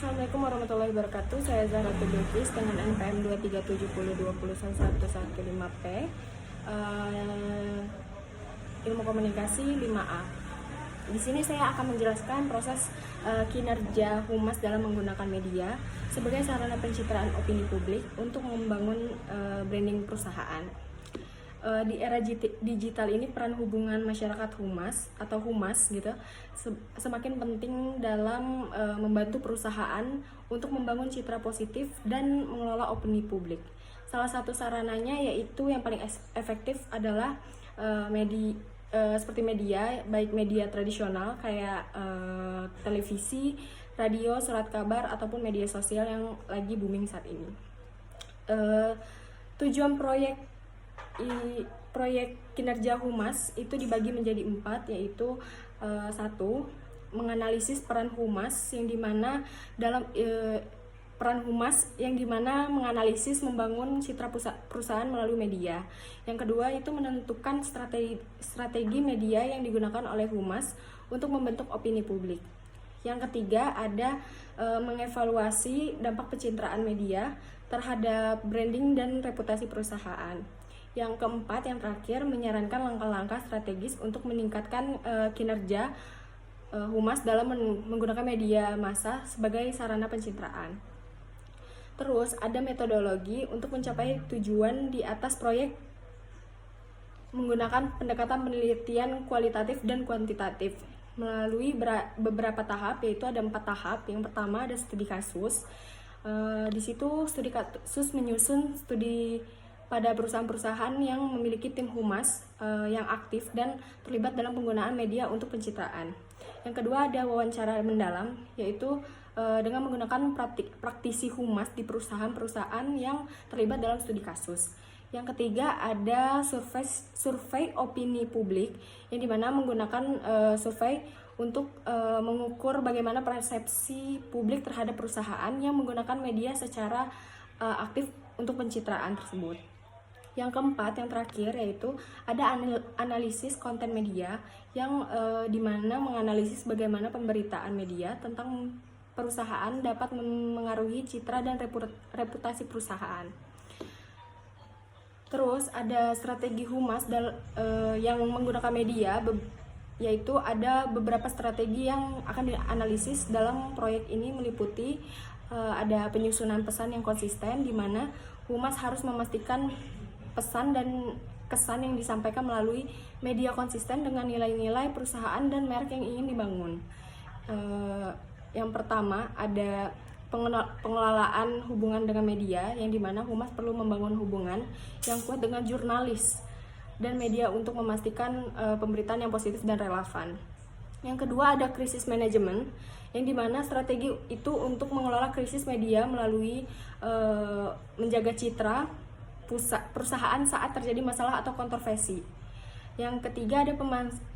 Assalamualaikum warahmatullahi wabarakatuh. Saya Zahra Bilqis dengan NPM 237020115P. Ilmu Komunikasi 5A. Di sini saya akan menjelaskan proses kinerja humas dalam menggunakan media sebagai sarana pencitraan opini publik untuk membangun branding perusahaan. Di era digital ini peran hubungan masyarakat humas atau humas gitu semakin penting dalam membantu perusahaan untuk membangun citra positif dan mengelola opini publik. Salah satu sarananya yaitu yang paling efektif adalah seperti media, baik media tradisional kayak televisi, radio, surat kabar ataupun media sosial yang lagi booming saat ini. Tujuan proyek kinerja humas itu dibagi menjadi 4, yaitu 1. Menganalisis peran humas yang dimana dalam peran humas yang dimana menganalisis membangun citra perusahaan melalui media. Yang kedua itu menentukan strategi media yang digunakan oleh humas untuk membentuk opini publik. Yang ketiga ada mengevaluasi dampak pencitraan media terhadap branding dan reputasi perusahaan. Yang keempat, yang terakhir, menyarankan langkah-langkah strategis untuk meningkatkan kinerja humas dalam menggunakan media massa sebagai sarana pencitraan. Terus, ada metodologi untuk mencapai tujuan di atas proyek menggunakan pendekatan penelitian kualitatif dan kuantitatif melalui beberapa tahap, yaitu ada 4 tahap. Yang pertama ada studi kasus. Di situ studi kasus menyusun studi pada perusahaan-perusahaan yang memiliki tim humas yang aktif dan terlibat dalam penggunaan media untuk pencitraan. Yang kedua ada wawancara mendalam, yaitu dengan menggunakan praktisi humas di perusahaan-perusahaan yang terlibat dalam studi kasus. Yang ketiga ada survei opini publik, yang dimana menggunakan survei untuk mengukur bagaimana persepsi publik terhadap perusahaan yang menggunakan media secara aktif untuk pencitraan tersebut. Yang keempat, yang terakhir, yaitu ada analisis konten media yang dimana menganalisis bagaimana pemberitaan media tentang perusahaan dapat mengaruhi citra dan reputasi perusahaan. Terus ada strategi humas yang menggunakan media, yaitu ada beberapa strategi yang akan dianalisis dalam proyek ini meliputi ada penyusunan pesan yang konsisten, di mana humas harus memastikan pesan dan kesan yang disampaikan melalui media konsisten dengan nilai-nilai perusahaan dan merek yang ingin dibangun. Yang pertama ada pengelolaan hubungan dengan media, yang dimana humas perlu membangun hubungan yang kuat dengan jurnalis dan media untuk memastikan pemberitaan yang positif dan relevan. Yang kedua ada krisis manajemen, yang dimana strategi itu untuk mengelola krisis media melalui menjaga citra perusahaan saat terjadi masalah atau kontroversi. Yang ketiga ada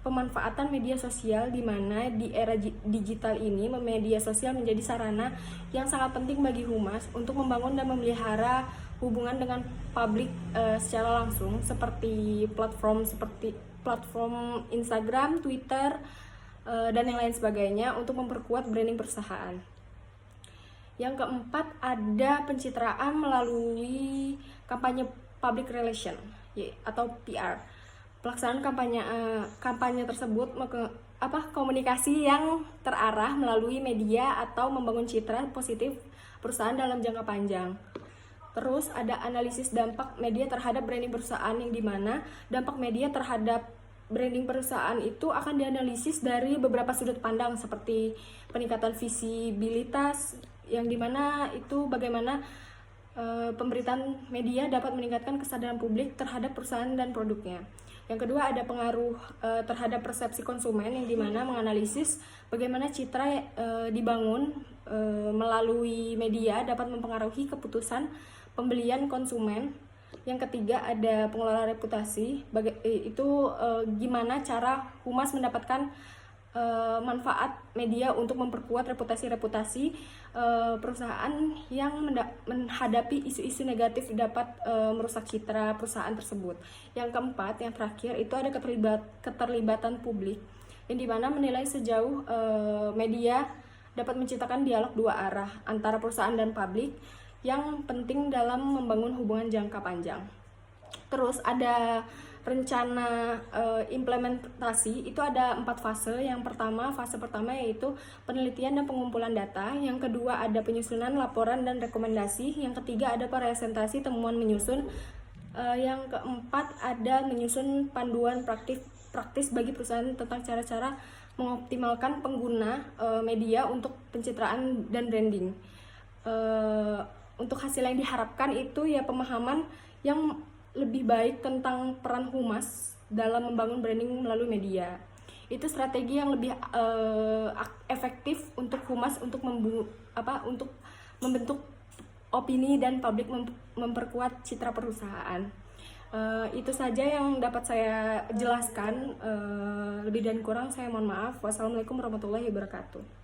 pemanfaatan media sosial, di mana di era digital ini media sosial menjadi sarana yang sangat penting bagi humas untuk membangun dan memelihara hubungan dengan publik secara langsung, seperti platform Instagram, Twitter, dan yang lain sebagainya untuk memperkuat branding perusahaan. Yang keempat ada pencitraan melalui kampanye public relation atau PR. Pelaksanaan kampanye tersebut komunikasi yang terarah melalui media atau membangun citra positif perusahaan dalam jangka panjang. Terus ada analisis dampak media terhadap branding perusahaan, yang dimana dampak media terhadap branding perusahaan itu akan dianalisis dari beberapa sudut pandang, seperti peningkatan visibilitas, yang dimana itu bagaimana pemberitaan media dapat meningkatkan kesadaran publik terhadap perusahaan dan produknya. Yang kedua ada pengaruh terhadap persepsi konsumen, yang dimana menganalisis bagaimana citra dibangun melalui media dapat mempengaruhi keputusan pembelian konsumen. Yang ketiga ada pengelola reputasi, itu gimana cara humas mendapatkan manfaat media untuk memperkuat reputasi perusahaan yang menghadapi isu-isu negatif dapat merusak citra perusahaan tersebut. Yang keempat, yang terakhir, itu ada keterlibatan publik, yang dimana menilai sejauh media dapat menciptakan dialog dua arah antara perusahaan dan publik yang penting dalam membangun hubungan jangka panjang. Terus ada rencana implementasi, itu ada 4 fase. Fase pertama yaitu penelitian dan pengumpulan data. Yang kedua ada penyusunan laporan dan rekomendasi. Yang ketiga ada presentasi temuan menyusun. Yang keempat ada menyusun panduan praktis bagi perusahaan tentang cara-cara mengoptimalkan pengguna media untuk pencitraan dan branding. Untuk hasil yang diharapkan itu ya pemahaman yang lebih baik tentang peran humas dalam membangun branding melalui media. Itu strategi yang lebih efektif untuk humas untuk membentuk opini dan publik, memperkuat citra perusahaan. Itu saja yang dapat saya jelaskan. Lebih dan kurang saya mohon maaf. Wassalamualaikum warahmatullahi wabarakatuh.